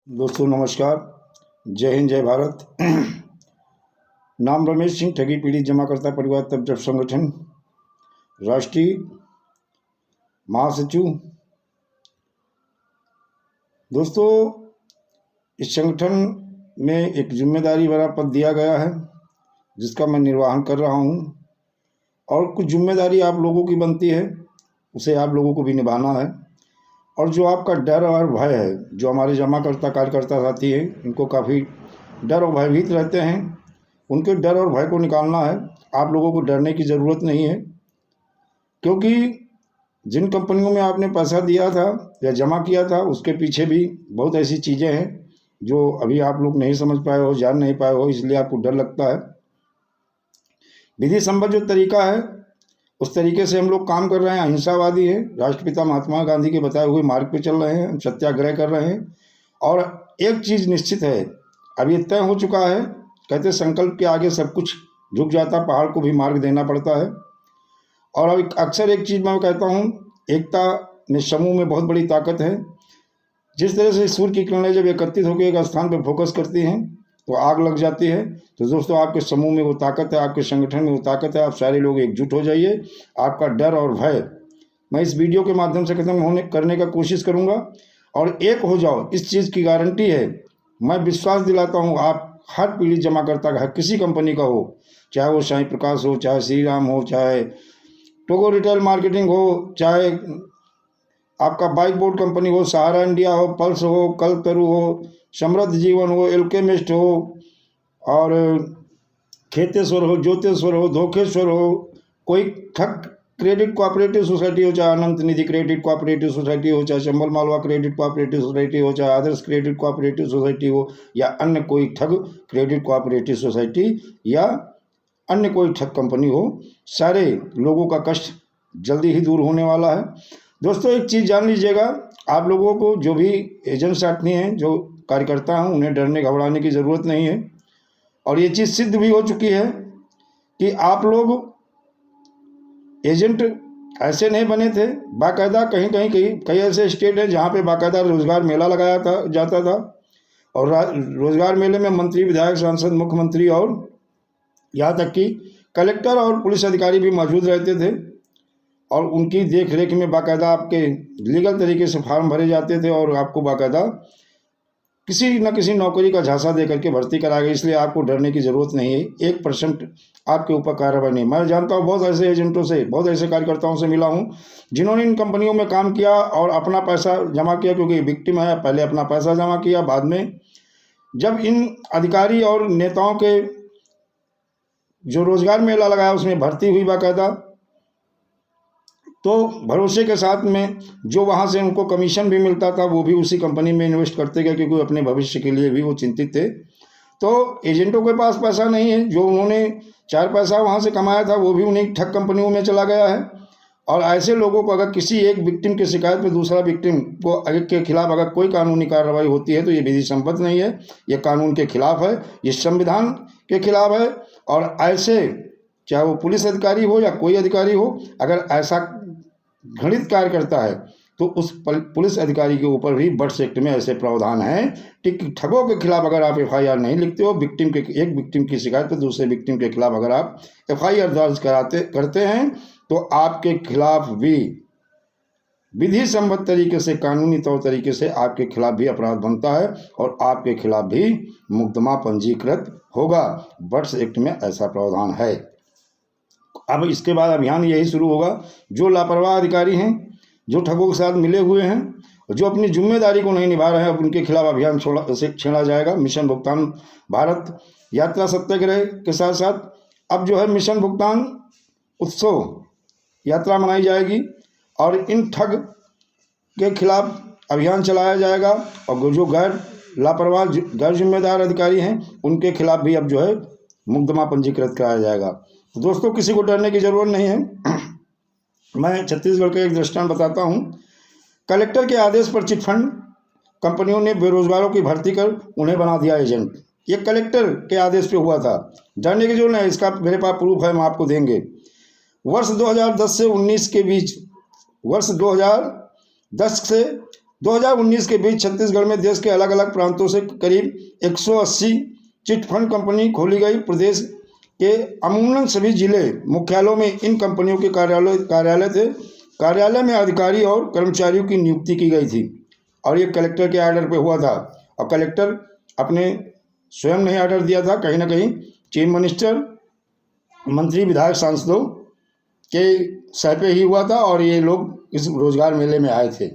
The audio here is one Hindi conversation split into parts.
दोस्तों नमस्कार। जय हिंद जय भारत। नाम रमेश सिंह, ठगी पीड़ित जमाकर्ता परिवार तब जब संगठन, राष्ट्रीय महासचिव। दोस्तों, इस संगठन में एक जिम्मेदारी भरा पद दिया गया है जिसका मैं निर्वहन कर रहा हूं, और कुछ जिम्मेदारी आप लोगों की बनती है, उसे आप लोगों को भी निभाना है। और जो आपका डर और भय है, जो हमारे जमाकर्ता कार्यकर्ता साथी हैं, इनको काफ़ी डर और भयभीत रहते हैं, उनके डर और भय को निकालना है। आप लोगों को डरने की ज़रूरत नहीं है, क्योंकि जिन कंपनियों में आपने पैसा दिया था या जमा किया था, उसके पीछे भी बहुत ऐसी चीज़ें हैं जो अभी आप लोग नहीं समझ पाए हो, जान नहीं पाए हो, इसलिए आपको डर लगता है। विधि सम्मत जो तरीका है, उस तरीके से हम लोग काम कर रहे हैं, अहिंसावादी हैं, राष्ट्रपिता महात्मा गांधी के बताए हुए मार्ग पे चल रहे हैं, सत्याग्रह कर रहे हैं। और एक चीज़ निश्चित है, अब ये तय हो चुका है, कहते संकल्प के आगे सब कुछ झुक जाता, पहाड़ को भी मार्ग देना पड़ता है। और अब अक्सर एक चीज़ मैं कहता हूँ, एकता में समूह में बहुत बड़ी ताकत है। जिस तरह से सूर्य की किरणें जब एकत्रित होकर एक स्थान पर फोकस करती हैं तो आग लग जाती है। तो दोस्तों, आपके समूह में वो ताकत है, आपके संगठन में वो ताकत है। आप सारे लोग एकजुट हो जाइए। आपका डर और भय मैं इस वीडियो के माध्यम से खत्म करने का कोशिश करूंगा, और एक हो जाओ, इस चीज़ की गारंटी है। मैं विश्वास दिलाता हूं, आप हर पीड़ित जमाकर्ता का, किसी कंपनी का हो, चाहे वो साईं प्रकाश हो, चाहे श्री राम हो, चाहे टोगो रिटेल मार्केटिंग हो, चाहे आपका बाइक बोर्ड कंपनी हो, सहारा इंडिया हो, पल्स हो, कल्पतरु हो, समृद्ध जीवन हो, एल्केमिस्ट हो, और खेतेश्वर हो, ज्योतेश्वर हो, धोखेश्वर हो, कोई ठग क्रेडिट कोऑपरेटिव सोसाइटी हो, चाहे अनंत निधि क्रेडिट कोऑपरेटिव सोसाइटी हो, चाहे Chambal Malwa credit cooperative society हो, चाहे आदर्श क्रेडिट कोऑपरेटिव सोसाइटी हो, या अन्य कोई ठग क्रेडिट कोऑपरेटिव सोसाइटी या अन्य कोई ठग कंपनी हो, सारे लोगों का कष्ट जल्दी ही दूर होने वाला है। दोस्तों, एक चीज़ जान लीजिएगा, आप लोगों को, जो भी एजेंट साथी हैं, जो कार्यकर्ता हैं, उन्हें डरने घबराने की ज़रूरत नहीं है। और ये चीज़ सिद्ध भी हो चुकी है कि आप लोग एजेंट ऐसे नहीं बने थे। बाकायदा कई ऐसे स्टेट हैं जहाँ पे बाकायदा रोजगार मेला लगाया जाता था, और रोजगार मेले में मंत्री, विधायक, सांसद, मुख्यमंत्री और यहाँ तक कि कलेक्टर और पुलिस अधिकारी भी मौजूद रहते थे, और उनकी देख रेख में बाकायदा आपके लीगल तरीके से फार्म भरे जाते थे, और आपको बाकायदा किसी न किसी नौकरी का झांसा दे करके भर्ती करा गई। इसलिए आपको डरने की ज़रूरत नहीं है। 1% आपके ऊपर कार्रवाई नहीं। मैं जानता हूँ, बहुत ऐसे एजेंटों से, बहुत ऐसे कार्यकर्ताओं से मिला हूँ जिन्होंने इन कंपनियों में काम किया और अपना पैसा जमा किया, क्योंकि विक्टिम है, पहले अपना पैसा जमा किया, बाद में जब इन अधिकारी और नेताओं के जो रोजगार मेला लगाया उसमें भर्ती हुई बाकायदा, तो भरोसे के साथ में जो वहाँ से उनको कमीशन भी मिलता था, वो भी उसी कंपनी में इन्वेस्ट करते गए, क्योंकि अपने भविष्य के लिए भी वो चिंतित थे। तो एजेंटों के पास पैसा नहीं है, जो उन्होंने 4 पैसा वहाँ से कमाया था वो भी उन्हीं ठग कंपनियों में चला गया है। और ऐसे लोगों को, अगर किसी एक विक्टिम की शिकायत पर दूसरा विक्टिम को के खिलाफ अगर कोई कानूनी कार्रवाई होती है तो ये विधि सम्मत नहीं है, ये कानून के खिलाफ है, ये संविधान के खिलाफ है। और ऐसे, चाहे वो पुलिस अधिकारी हो या कोई अधिकारी हो, अगर ऐसा घृणित कार्य करता है तो उस पुलिस अधिकारी के ऊपर भी बर्ड्स एक्ट में ऐसे प्रावधान हैं कि ठगों के खिलाफ अगर आप FIR नहीं लिखते हो, एक विक्टिम की शिकायत पर दूसरे विक्टिम के खिलाफ अगर आप FIR दर्ज करते हैं तो आपके खिलाफ भी विधि सम्मत तरीके से, कानूनी तौर तरीके से आपके खिलाफ भी अपराध बनता है, और आपके खिलाफ भी मुकदमा पंजीकृत होगा। बर्ड्स एक्ट में ऐसा प्रावधान है। अब इसके बाद अभियान यही शुरू होगा। जो लापरवाह अधिकारी हैं, जो ठगों के साथ मिले हुए हैं, जो अपनी जिम्मेदारी को नहीं निभा रहे हैं, अब उनके खिलाफ अभियान छेड़ा जाएगा। मिशन भुगतान भारत यात्रा सत्याग्रह के साथ साथ अब जो है मिशन भुगतान उत्सव यात्रा मनाई जाएगी, और इन ठग के खिलाफ अभियान चलाया जाएगा। और जो गैर लापरवाह, गैर जिम्मेदार अधिकारी हैं, उनके खिलाफ भी अब जो है मुकदमा पंजीकृत कराया जाएगा। तो दोस्तों, किसी को डरने की ज़रूरत नहीं है। मैं छत्तीसगढ़ का एक दृष्टांत बताता हूँ। कलेक्टर के आदेश पर चिटफंड कंपनियों ने बेरोजगारों की भर्ती कर उन्हें बना दिया एजेंट। ये कलेक्टर के आदेश पे हुआ था। डरने की जरूरत नहीं, इसका मेरे पास प्रूफ है, हम आपको देंगे। वर्ष 2010 से 19 के बीच, वर्ष 2010 से 2019 के बीच छत्तीसगढ़ में देश के अलग अलग प्रांतों से करीब 180 चिटफंड कंपनी खोली गई। प्रदेश के अमूमन सभी जिले मुख्यालयों में इन कंपनियों के कार्यालय थे। कार्यालय में अधिकारी और कर्मचारियों की नियुक्ति की गई थी और ये कलेक्टर के ऑर्डर पे हुआ था। और कलेक्टर अपने स्वयं नहीं ऑर्डर दिया था, कहीं ना कहीं चीफ मिनिस्टर, मंत्री, विधायक, सांसदों के सह पे ही हुआ था। और ये लोग इस रोजगार मेले में आए थे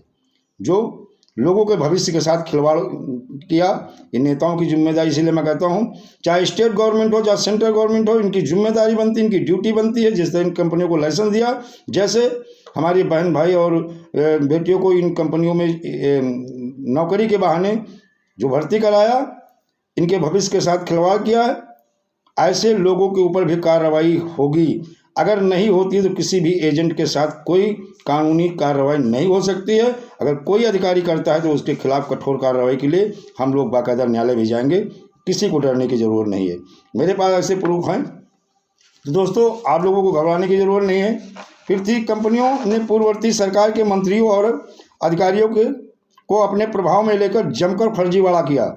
जो लोगों के भविष्य के साथ खिलवाड़ किया। इन नेताओं की जिम्मेदारी, इसलिए मैं कहता हूँ चाहे स्टेट गवर्नमेंट हो चाहे सेंट्रल गवर्नमेंट हो, इनकी जिम्मेदारी बनती है, इनकी ड्यूटी बनती है। जिस तरह इन कंपनियों को लाइसेंस दिया, जैसे हमारी बहन भाई और बेटियों को इन कंपनियों में नौकरी के बहाने जो भर्ती कराया, इनके भविष्य के साथ खिलवाड़ किया है, ऐसे लोगों के ऊपर भी कार्रवाई होगी। अगर नहीं होती तो किसी भी एजेंट के साथ कोई कानूनी कार्रवाई नहीं हो सकती है। अगर कोई अधिकारी करता है तो उसके खिलाफ कठोर कार्रवाई के लिए हम लोग बाकायदा न्यायालय भी जाएंगे। किसी को डरने की ज़रूरत नहीं है, मेरे पास ऐसे प्रूफ हैं। तो दोस्तों, आप लोगों को घबराने की ज़रूरत नहीं है। फिर थी कंपनियों ने पूर्ववर्ती सरकार के मंत्रियों और अधिकारियों को अपने प्रभाव में लेकर जमकर फर्जीवाड़ा किया।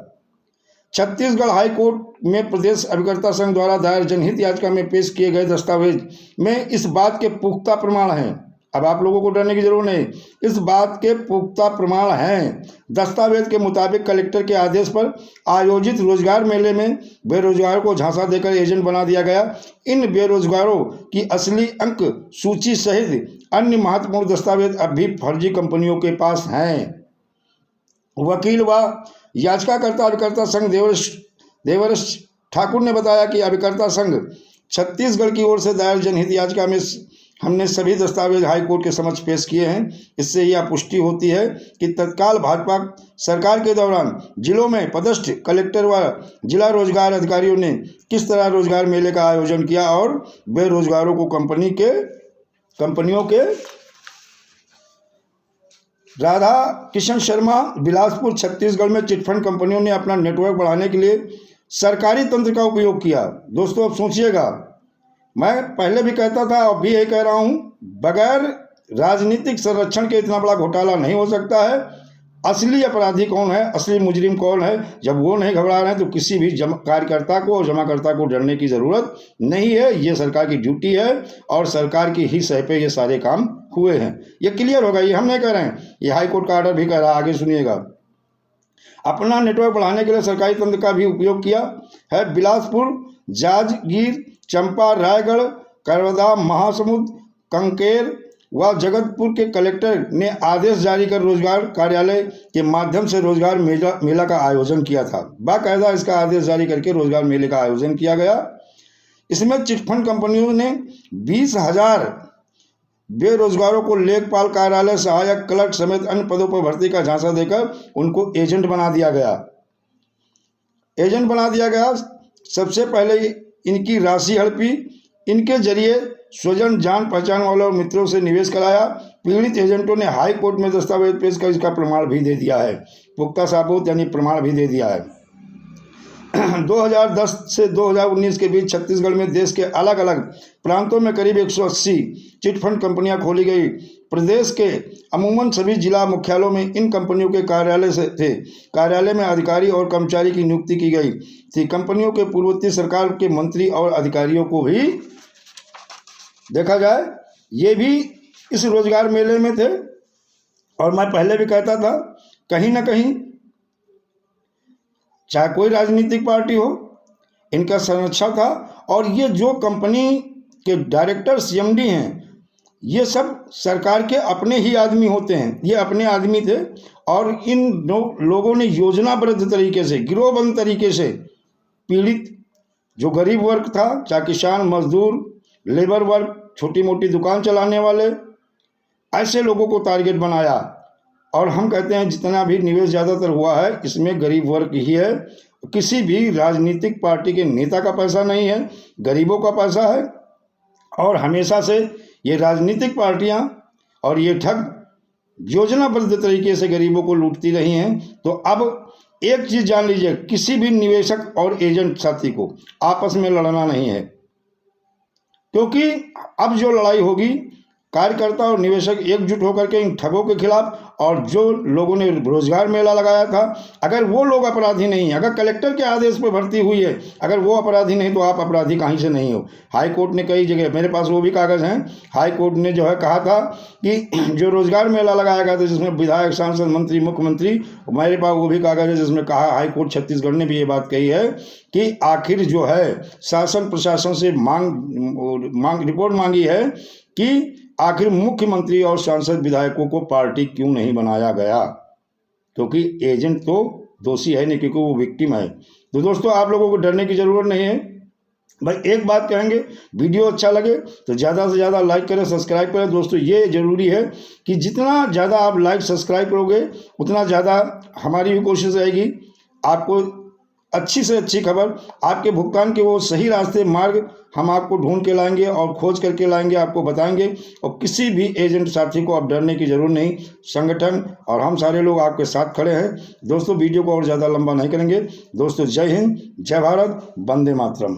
छत्तीसगढ़ हाई कोर्ट में प्रदेश अभिकर्ता संघ द्वारा दायर जनहित याचिका में पेश किए गए दस्तावेज में इस बात के पुख्ता प्रमाण हैं। अब आप लोगों को डरने की जरूरत नहीं, इस बात के पुख्ता प्रमाण हैं। दस्तावेज के मुताबिक कलेक्टर के आदेश पर आयोजित रोजगार मेले में बेरोजगारों को झांसा देकर एजेंट बना दिया गया। इन बेरोजगारों की असली अंक सूची सहित अन्य महत्वपूर्ण दस्तावेज अब भी फर्जी कंपनियों के पास हैं। वकील व याचिकाकर्ता अभिकर्ता संघ देवरस ठाकुर ने बताया कि अभिकर्ता संघ छत्तीसगढ़ की ओर से दायर जनहित याचिका में हमने सभी दस्तावेज हाईकोर्ट के समक्ष पेश किए हैं। इससे यह पुष्टि होती है कि तत्काल भाजपा सरकार के दौरान जिलों में पदस्थ कलेक्टर व जिला रोजगार अधिकारियों ने किस तरह रोजगार मेले का आयोजन किया और बेरोजगारों को कंपनियों के राधा किशन शर्मा बिलासपुर छत्तीसगढ़ में चिटफंड कंपनियों ने अपना नेटवर्क बढ़ाने के लिए सरकारी तंत्र का उपयोग किया। दोस्तों, अब सोचिएगा, मैं पहले भी कहता था और भी यही कह रहा हूं, बगैर राजनीतिक संरक्षण के इतना बड़ा घोटाला नहीं हो सकता है। असली अपराधी कौन है, असली मुजरिम कौन है, जब वो नहीं घबरा रहे हैं तो किसी भी कार्यकर्ता को और जमाकर्ता को डरने की ज़रूरत नहीं है। ये सरकार की ड्यूटी है और सरकार की ही सह पे ये सारे काम हुए हैं। ये क्लियर होगा, ये हम नहीं कह रहे हैं, ये हाईकोर्ट का ऑर्डर भी कह रहा है। आगे सुनिएगा, अपना नेटवर्क बढ़ाने के लिए सरकारी तंत्र का भी उपयोग किया है। बिलासपुर, जांजगीर, चंपा, रायगढ़, करवदा, महासमुंद, कंकेर व जगतपुर के कलेक्टर ने आदेश जारी कर रोजगार कार्यालय के माध्यम से रोजगार मेला का आयोजन किया था। बाकायदा इसका आदेश जारी करके रोजगार मेले का आयोजन किया गया। इसमें चिटफंड कंपनियों ने 20,000 बेरोजगारों को लेखपाल कार्यालय, सहायक क्लर्क समेत अन्य पदों पर भर्ती का झांसा देकर उनको एजेंट बना दिया गया। सबसे पहले इनकी राशि हड़पी, इनके जरिए स्वजन, जान पहचान वालों और मित्रों से निवेश कराया। पीड़ित एजेंटों ने हाई कोर्ट में दस्तावेज पेश कर इसका प्रमाण भी दे दिया है, पुख्ता सबूत यानी प्रमाण भी दे दिया है। 2010 से 2019 के बीच छत्तीसगढ़ में देश के अलग अलग प्रांतों में करीब 180 चिटफंड कंपनियां खोली गई। प्रदेश के अमूमन सभी जिला मुख्यालयों में इन कंपनियों के कार्यालय में अधिकारी और कर्मचारी की नियुक्ति की गई थी। कंपनियों के पूर्ववर्ती सरकार के मंत्री और अधिकारियों को भी देखा जाए, ये भी इस रोजगार मेले में थे। और मैं पहले भी कहता था, कहीं ना कहीं चाहे कोई राजनीतिक पार्टी हो, इनका संरक्षण था। और ये जो कंपनी के डायरेक्टर CMD हैं, ये सब सरकार के अपने ही आदमी होते हैं, ये अपने आदमी थे। और इन लोगों ने योजनाबद्ध तरीके से, गिरोहबंद तरीके से पीड़ित जो गरीब वर्ग था, चाहे किसान, मजदूर, लेबर वर्ग, छोटी मोटी दुकान चलाने वाले, ऐसे लोगों को टारगेट बनाया। और हम कहते हैं जितना भी निवेश ज़्यादातर हुआ है इसमें गरीब वर्ग ही है। किसी भी राजनीतिक पार्टी के नेता का पैसा नहीं है, गरीबों का पैसा है। और हमेशा से ये राजनीतिक पार्टियां और ये ठग योजनाबद्ध तरीके से गरीबों को लूटती रही हैं। तो अब एक चीज़ जान लीजिए, किसी भी निवेशक और एजेंट साथी को आपस में लड़ना नहीं है, क्योंकि अब जो लड़ाई होगी कार्यकर्ता और निवेशक एकजुट होकर के इन ठगों के खिलाफ, और जो लोगों ने रोजगार मेला लगाया था, अगर वो लोग अपराधी नहीं, अगर कलेक्टर के आदेश पर भर्ती हुई है, अगर वो अपराधी नहीं तो आप अपराधी कहीं से नहीं हो। हाई कोर्ट ने कई जगह, मेरे पास वो भी कागज़ हैं, हाई कोर्ट ने जो है कहा था कि जो रोजगार मेला लगाया गया था जिसमें विधायक, सांसद, मंत्री, मुख्यमंत्री, मेरे पास वो भी कागज़ है जिसमें कहा, हाई कोर्ट छत्तीसगढ़ ने भी ये बात कही है कि आखिर जो है शासन प्रशासन से रिपोर्ट मांगी है कि आखिर मुख्यमंत्री और सांसद विधायकों को पार्टी क्यों नहीं बनाया गया, क्योंकि एजेंट तो दोषी है नहीं, क्योंकि वो विक्टिम है। तो दोस्तों आप लोगों को डरने की ज़रूरत नहीं है। भाई एक बात कहेंगे, वीडियो अच्छा लगे तो ज़्यादा से ज़्यादा लाइक करें, सब्सक्राइब करें। दोस्तों ये ज़रूरी है कि जितना ज़्यादा आप लाइक सब्सक्राइब करोगे उतना ज़्यादा हमारी भी कोशिश रहेगी आपको अच्छी से अच्छी खबर, आपके भुगतान के वो सही रास्ते, मार्ग हम आपको ढूंढ के लाएंगे और खोज करके लाएंगे, आपको बताएंगे। और किसी भी एजेंट साथी को अब डरने की ज़रूरत नहीं, संगठन और हम सारे लोग आपके साथ खड़े हैं। दोस्तों वीडियो को और ज़्यादा लंबा नहीं करेंगे। दोस्तों जय हिंद, जय भारत, वंदे मातरम।